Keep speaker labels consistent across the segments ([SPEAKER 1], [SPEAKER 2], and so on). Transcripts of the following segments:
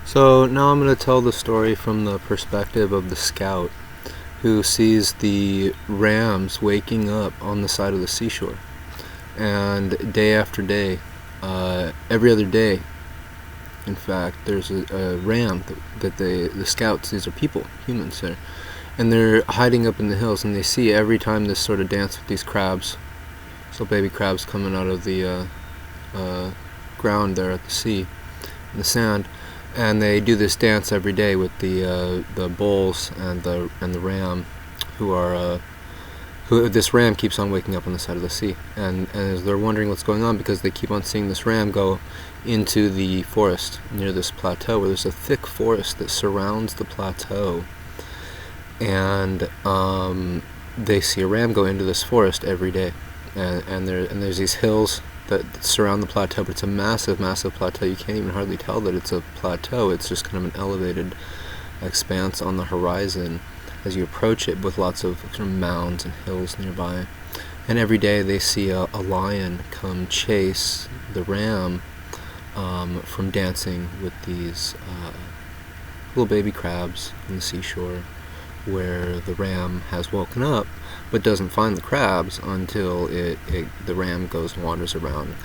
[SPEAKER 1] So now I'm going to tell the story from the perspective of the scout who sees the rams waking up on the side of the seashore. And day after day, every other day, in fact, there's a ram that the scouts, these are people, humans there, and they're hiding up in the hills, and they see every time this sort of dance with these crabs, so baby crabs coming out of the ground there at the sea, in the sand. And they do this dance every day with the bulls and the ram, who this ram keeps on waking up on the side of the sea, and as they're wondering what's going on, because they keep on seeing this ram go into the forest near this plateau, where there's a thick forest that surrounds the plateau, and they see a ram go into this forest every day, and there's these hills that surround the plateau, but it's a massive plateau. You can't even hardly tell that it's a plateau. It's just kind of an elevated expanse on the horizon as you approach it, with lots of kind of mounds and hills nearby. And every day they see a lion come chase the ram from dancing with these little baby crabs on the seashore, where the ram has woken up but doesn't find the crabs until the ram goes and wanders around.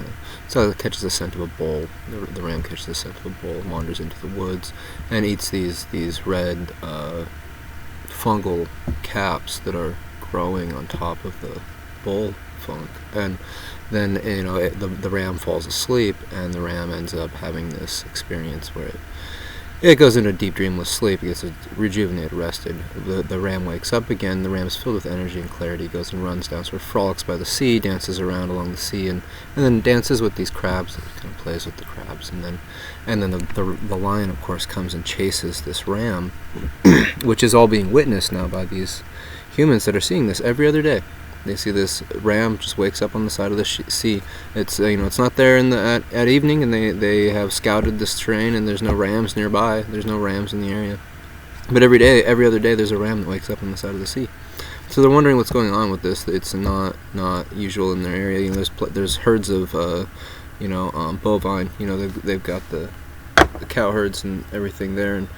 [SPEAKER 1] So it catches the scent of a bull. The ram catches the scent of a bull, wanders into the woods, and eats these red fungal caps that are growing on top of the bullfunk. And then the ram falls asleep, and the ram ends up having this experience where it goes into a deep dreamless sleep. It gets rejuvenated, rested. The ram wakes up again. The ram is filled with energy and clarity. Goes and runs down, sort of frolics by the sea, dances around along the sea, and then dances with these crabs, and kind of plays with the crabs. And then the lion, of course, comes and chases this ram, which is all being witnessed now by these humans that are seeing this every other day. They see this ram just wakes up on the side of the sea. It's it's not there at evening, and they have scouted this terrain, and there's no rams nearby. There's no rams in the area. But every other day, there's a ram that wakes up on the side of the sea. So they're wondering what's going on with this. It's not usual in their area. There's herds of bovine. They've got the cow herds and everything there, and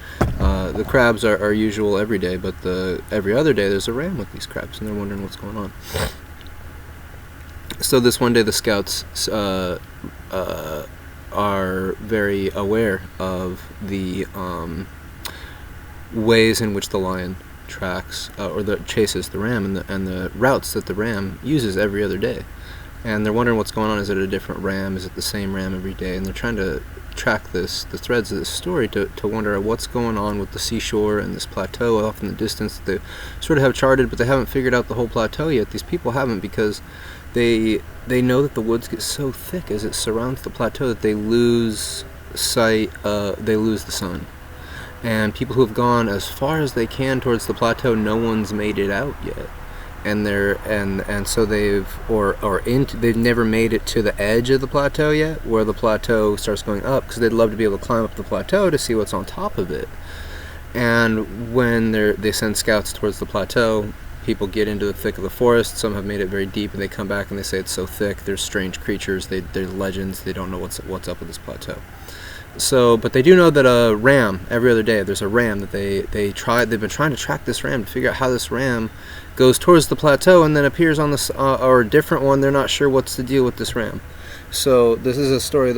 [SPEAKER 1] the crabs are usual every day, but every other day there's a ram with these crabs, and they're wondering what's going on. So this one day, the scouts are very aware of the ways in which the lion tracks chases the ram, and the routes that the ram uses every other day. And they're wondering what's going on. Is it a different ram? Is it the same ram every day? And they're trying to track the threads of this story to wonder what's going on with the seashore and this plateau off in the distance that they sort of have charted, but they haven't figured out the whole plateau yet. These people haven't, because they know that the woods get so thick as it surrounds the plateau that they lose sight, they lose the sun. And people who have gone as far as they can towards the plateau, no one's made it out yet. And so they've never made it to the edge of the plateau yet, where the plateau starts going up, because they'd love to be able to climb up the plateau to see what's on top of it. And when they send scouts towards the plateau, people get into the thick of the forest. Some have made it very deep, and they come back and they say it's so thick. There's strange creatures. They're legends. They don't know what's up with this plateau. So, but they do know that a ram, every other day, there's a ram that they've been trying to track this ram to figure out how this ram goes towards the plateau and then appears on or a different one. They're not sure what's the deal with this ram. So this is a story of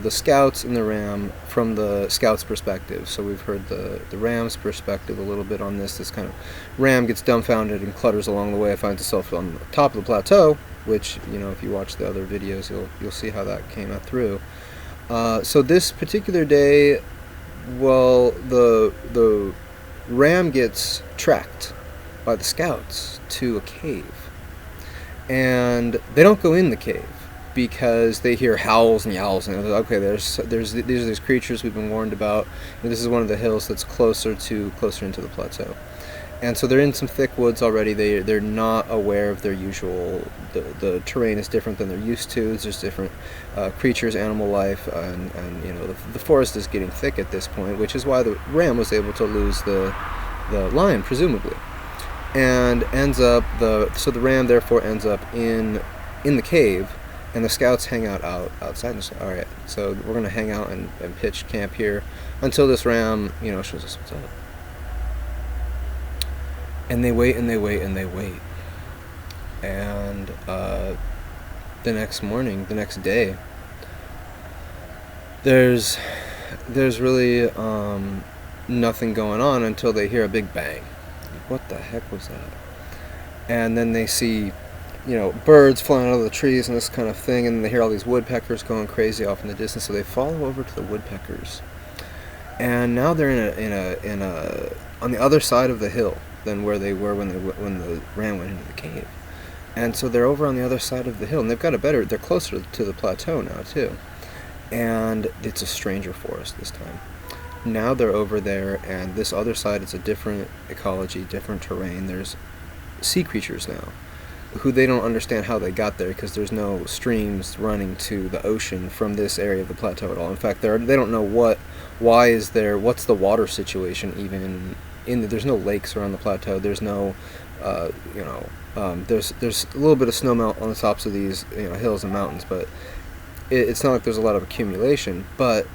[SPEAKER 1] the scouts and the ram from the scouts' perspective. So we've heard the ram's perspective a little bit on this. This kind of ram gets dumbfounded and clutters along the way. It finds itself on the top of the plateau, which, if you watch the other videos, you'll see how that came out through. So this particular day, the ram gets tracked by the scouts to a cave, and they don't go in the cave because they hear howls and yowls, and okay, these are these creatures we've been warned about. This is one of the hills that's closer into the plateau. And so they're in some thick woods already. They're not aware of their usual. The terrain is different than they're used to. There's just different creatures, animal life, and the forest is getting thick at this point, which is why the ram was able to lose the lion, presumably, and the ram therefore ends up in the cave, And the scouts hang outside and say, all right, so we're going to hang out and pitch camp here until this ram, shows us what's up. And they wait and they wait and they wait. And the next morning, the next day, there's really nothing going on until they hear a big bang. What the heck was that? And then they see, birds flying out of the trees and this kind of thing, and they hear all these woodpeckers going crazy off in the distance. So they follow over to the woodpeckers, and now they're in a on the other side of the hill than where they were when the ram went into the cave. And so they're over on the other side of the hill, and they're closer to the plateau now too. And it's a stranger forest this time. Now they're over there, and this other side is a different ecology, different terrain. There's sea creatures now, who they don't understand how they got there, because there's no streams running to the ocean from this area of the plateau at all. In fact, they don't know what's the water situation even there's no lakes around the plateau. There's no, there's a little bit of snow melt on the tops of these hills and mountains, but it's not like there's a lot of accumulation. But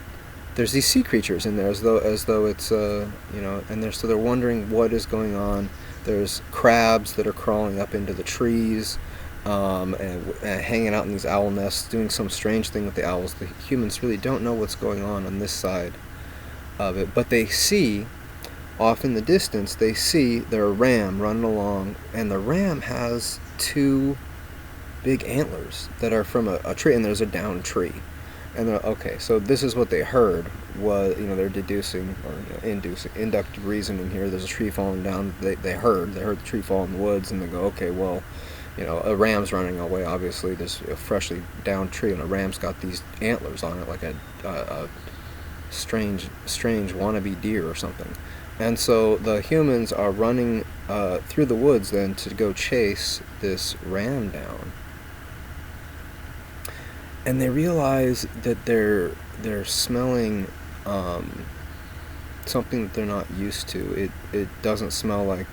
[SPEAKER 1] there's these sea creatures in there, as though it's and they're wondering what is going on. There's crabs that are crawling up into the trees, and hanging out in these owl nests, doing some strange thing with the owls. The humans really don't know what's going on this side of it, but they see, off in the distance, their ram running along, and the ram has two big antlers that are from a tree, and there's a downed tree. And they're, okay, so this is what they heard, was, they're deducing, or inductive reasoning here. There's a tree falling down. They heard the tree fall in the woods, and they go, okay, well, a ram's running away. Obviously, there's a freshly downed tree, and a ram's got these antlers on it, like a strange wannabe deer or something. And so the humans are running through the woods then to go chase this ram down. And they realize that they're smelling something that they're not used to. It doesn't smell like,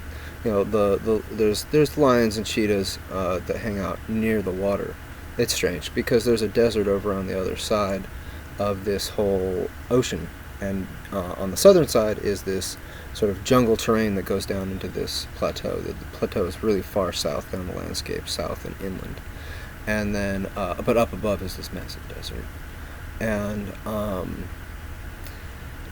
[SPEAKER 1] there's lions and cheetahs that hang out near the water. It's strange because there's a desert over on the other side of this whole ocean, and on the southern side is this sort of jungle terrain that goes down into this plateau. The plateau is really far south down the landscape, south and inland. And then, but up above is this massive desert. And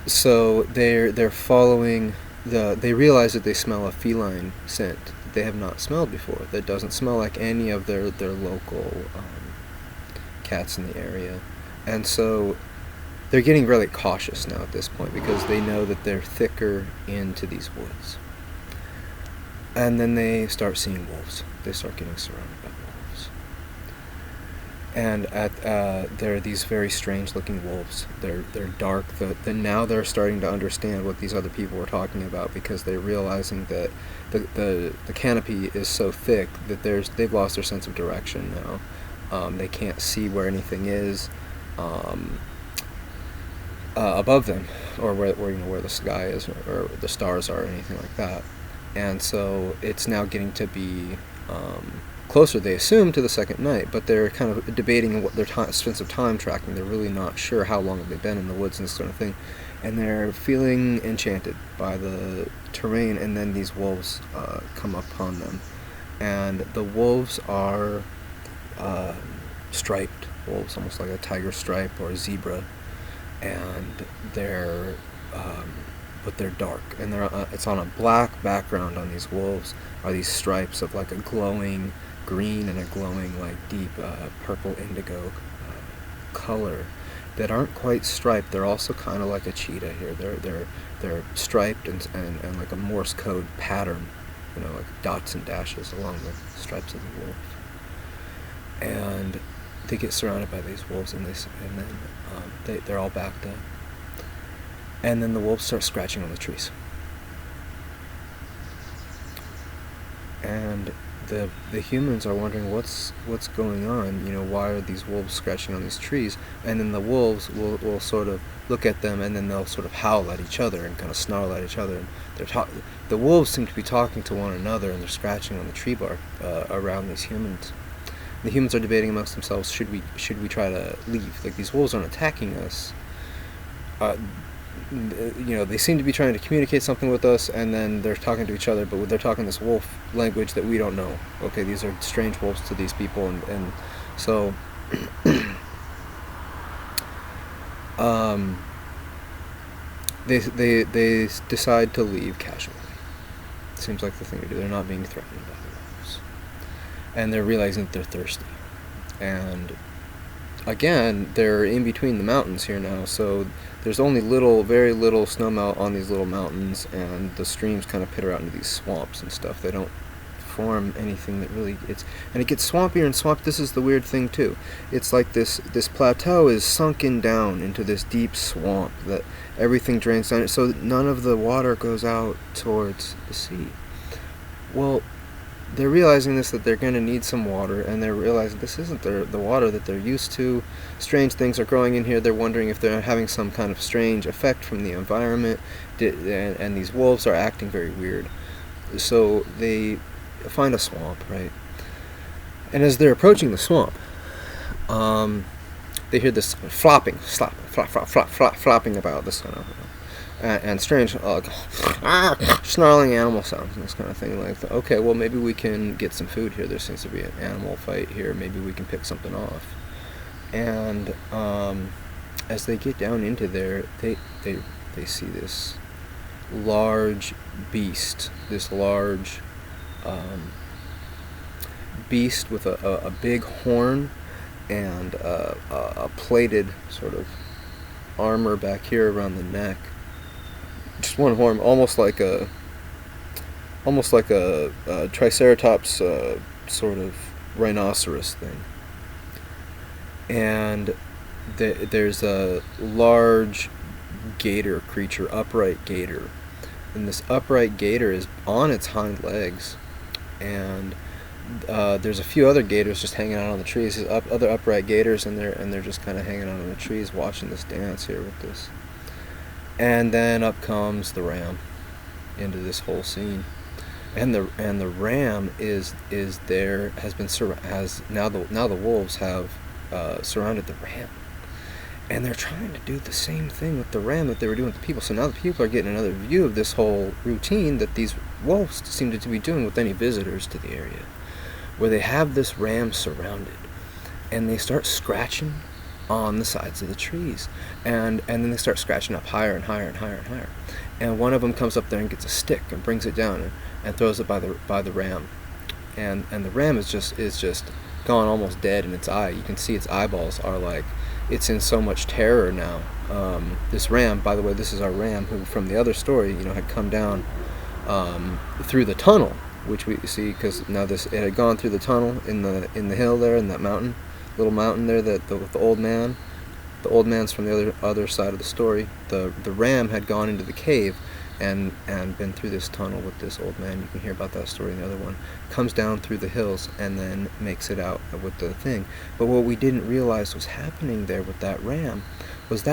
[SPEAKER 1] so they're following they realize that they smell a feline scent that they have not smelled before, that doesn't smell like any of their local cats in the area. And so they're getting really cautious now at this point, because they know that they're thicker into these woods. And then they start seeing wolves. They start getting surrounded by wolves. And there are these very strange-looking wolves. They're dark. Now they're starting to understand what these other people were talking about, because they're realizing that the canopy is so thick that they've lost their sense of direction now. They can't see where anything is above them, or where the sky is, or the stars are, or anything like that. And so it's now getting to be closer, they assume, to the second night, but they're kind of debating what their sense of time tracking. They're really not sure how long have they been in the woods and this sort of thing, and they're feeling enchanted by the terrain. And then these wolves come upon them, and the wolves are striped wolves, almost like a tiger stripe or a zebra, and but they're dark, and it's on a black background. On these wolves are these stripes of like a glowing green and a glowing like deep purple indigo color that aren't quite striped. They're also kind of like a cheetah here. They're striped and like a Morse code pattern, like dots and dashes along the stripes of the wolf. And they get surrounded by these wolves, and then they're all backed up. And then the wolves start scratching on the trees. And the humans are wondering what's going on. Why are these wolves scratching on these trees? And then the wolves will sort of look at them, and then they'll sort of howl at each other and kind of snarl at each other. And the wolves seem to be talking to one another, and they're scratching on the tree bark around these humans. The humans are debating amongst themselves, should we try to leave? Like, these wolves aren't attacking us. They seem to be trying to communicate something with us, and then they're talking to each other, but they're talking this wolf language that we don't know. Okay, these are strange wolves to these people, and so they decide to leave casually. Seems like the thing to do. They're not being threatened by the wolves, and they're realizing that they're thirsty. And again, they're in between the mountains here now, so there's only very little snowmelt on these little mountains, and the streams kind of pitter out into these swamps and stuff. They don't form anything that really and it gets swampier and swamp. This is the weird thing too. It's like this plateau is sunken down into this deep swamp that everything drains down, so none of the water goes out towards the sea. Well, they're realizing this, that they're going to need some water, and they're realizing this isn't the water that they're used to. Strange things are growing in here. They're wondering if they're having some kind of strange effect from the environment, and these wolves are acting very weird. So they find a swamp, right? And as they're approaching the swamp, they hear this flopping about this kind of and strange snarling animal sounds and this kind of thing. Like, okay, well, maybe we can get some food here. There seems to be an animal fight here. Maybe we can pick something off. And as they get down into there, they see this large beast, beast with a big horn and a plated sort of armor back here around the neck. Just one horn, almost like a triceratops sort of rhinoceros thing. And there's a large gator creature, upright gator, and this upright gator is on its hind legs, and there's a few other gators just hanging out on the trees. There's other upright gators, and they're just kind of hanging out on the trees, watching this dance here with this. And then up comes the ram into this whole scene, and the ram is there, now the wolves have surrounded the ram, and they're trying to do the same thing with the ram that they were doing with the people. So now the people are getting another view of this whole routine that these wolves seem to be doing with any visitors to the area, where they have this ram surrounded, and they start scratching on the sides of the trees, and then they start scratching up higher and higher and higher and higher. And one of them comes up there and gets a stick and brings it down and throws it by the ram, and the ram is just gone almost dead in its eye. You can see its eyeballs are like, it's in so much terror now. This ram, by the way, this is our ram who from the other story, had come down through the tunnel, which we see, because now it had gone through the tunnel in the hill there, in that little mountain there, that the old man's from the other side of the story. The ram had gone into the cave and been through this tunnel with this old man. You can hear about that story in the other one. Comes down through the hills and then makes it out with the thing. But what we didn't realize was happening there with that ram was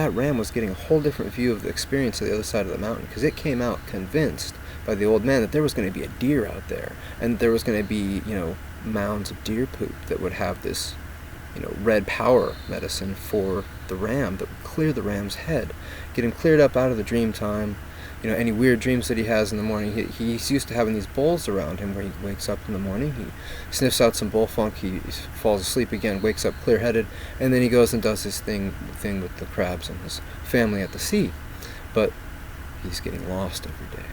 [SPEAKER 1] getting a whole different view of the experience of the other side of the mountain, because it came out convinced by the old man that there was going to be a deer out there, and there was going to be mounds of deer poop that would have this red power medicine for the ram that would clear the ram's head, get him cleared up out of the dream time. Any weird dreams that he has in the morning. He's used to having these bowls around him where he wakes up in the morning, he sniffs out some bullfunk, he falls asleep again, wakes up clear-headed, and then he goes and does his thing with the crabs and his family at the sea. But he's getting lost every day,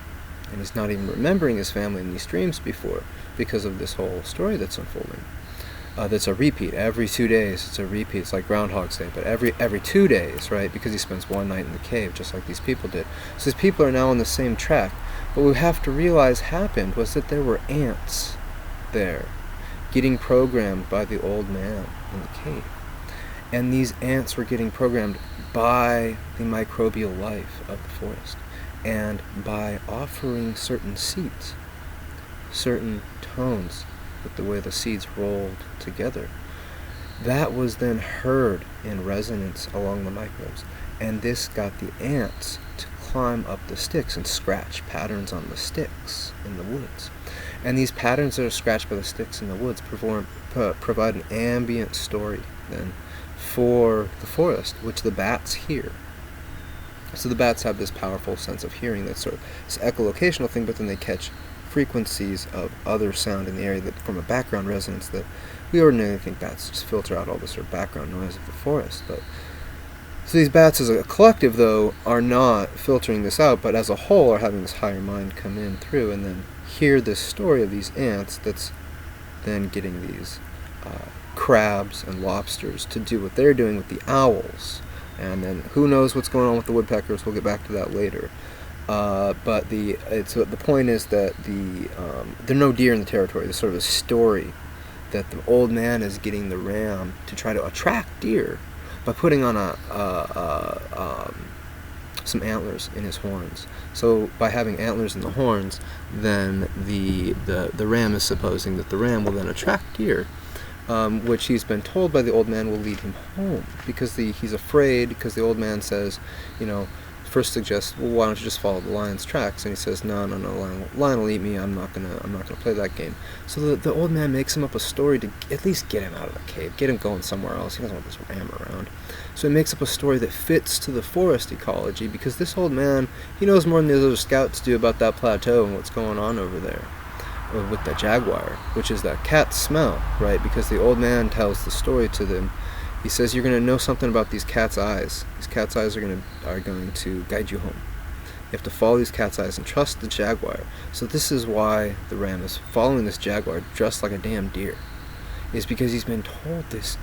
[SPEAKER 1] and he's not even remembering his family in these dreams before, because of this whole story that's unfolding. That's a repeat. Every 2 days, it's a repeat. It's like Groundhog's Day, but every 2 days, right? Because he spends one night in the cave, just like these people did. So these people are now on the same track. But what we have to realize happened was that there were ants there, getting programmed by the old man in the cave. And these ants were getting programmed by the microbial life of the forest, and by offering certain seeds, certain tones, with the way the seeds rolled together. That was then heard in resonance along the microbes, and this got the ants to climb up the sticks and scratch patterns on the sticks in the woods. And these patterns that are scratched by the sticks in the woods provide an ambient story then for the forest, which the bats hear. So the bats have this powerful sense of hearing that's sort of this echolocational thing, but then they catch frequencies of other sound in the area that from a background resonance that we ordinarily think bats just filter out all the sort of background noise of the forest. But so these bats as a collective, though, are not filtering this out, but as a whole are having this higher mind come in through and then hear this story of these ants that's then getting these crabs and lobsters to do what they're doing with the owls. And then who knows what's going on with the woodpeckers? We'll get back to that later. But the point is that there are no deer in the territory. There's sort of a story that the old man is getting the ram to try to attract deer by putting on some antlers in his horns. So by having antlers in the horns, then the ram is supposing that the ram will then attract deer, which he's been told by the old man will lead him home, because he's afraid, because the old man says, first suggests, well, why don't you just follow the lion's tracks? And he says, no, lion will eat me. I'm not gonna play that game. So the old man makes him up a story to at least get him out of the cave, get him going somewhere else. He doesn't want this ram around. So he makes up a story that fits to the forest ecology, because this old man, he knows more than the other scouts do about that plateau and what's going on over there with the jaguar, which is that cat smell, right? Because the old man tells the story to them. He says, you're going to know something about these cat's eyes. These cat's eyes are going to guide you home. You have to follow these cat's eyes and trust the jaguar. So this is why the ram is following this jaguar dressed like a damn deer, is because he's been told this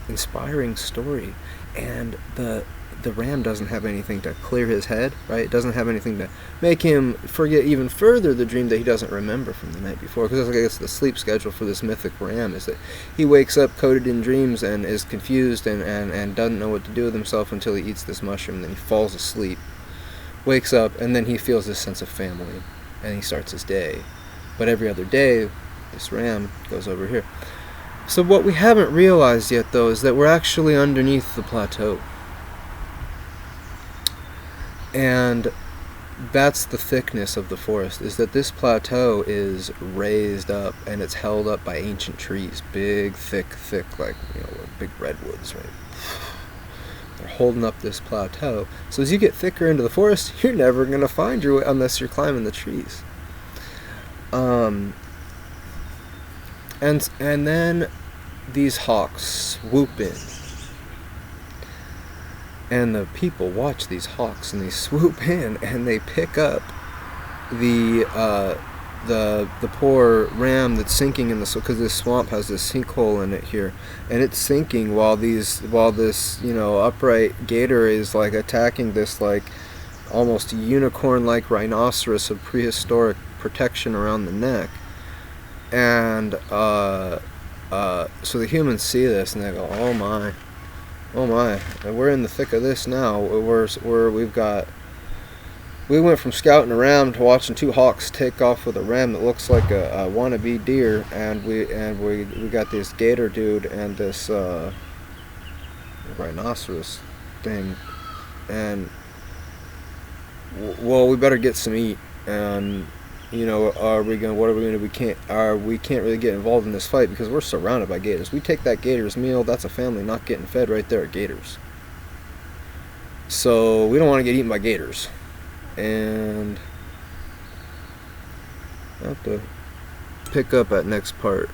[SPEAKER 1] inspiring story, and the ram doesn't have anything to clear his head, right? It doesn't have anything to make him forget even further the dream that he doesn't remember from the night before. Because I guess the sleep schedule for this mythic ram is that he wakes up coated in dreams and is confused and doesn't know what to do with himself until he eats this mushroom. Then he falls asleep, wakes up, and then he feels this sense of family, and he starts his day. But every other day, this ram goes over here. So what we haven't realized yet, though, is that we're actually underneath the plateau. And that's the thickness of the forest, is that this plateau is raised up and it's held up by ancient trees, big, thick, like, big redwoods, right? They're holding up this plateau. So as you get thicker into the forest, you're never going to find your way unless you're climbing the trees. And then these hawks swoop in. And the people watch these hawks, and they swoop in, and they pick up the poor ram that's sinking in the because this swamp has this sinkhole in it here, and it's sinking while this upright gator is like attacking this like almost unicorn-like rhinoceros of prehistoric protection around the neck, and so the humans see this and they go, oh my, we're in the thick of this now. We went from scouting a ram to watching two hawks take off with a ram that looks like a wannabe deer, and we got this gator dude and this rhinoceros thing, and well, we better get some eat. And what are we gonna do? We can't really get involved in this fight because we're surrounded by gators. We take that gator's meal, that's a family not getting fed right there at gators. So we don't want to get eaten by gators. And I'll have to pick up at next part.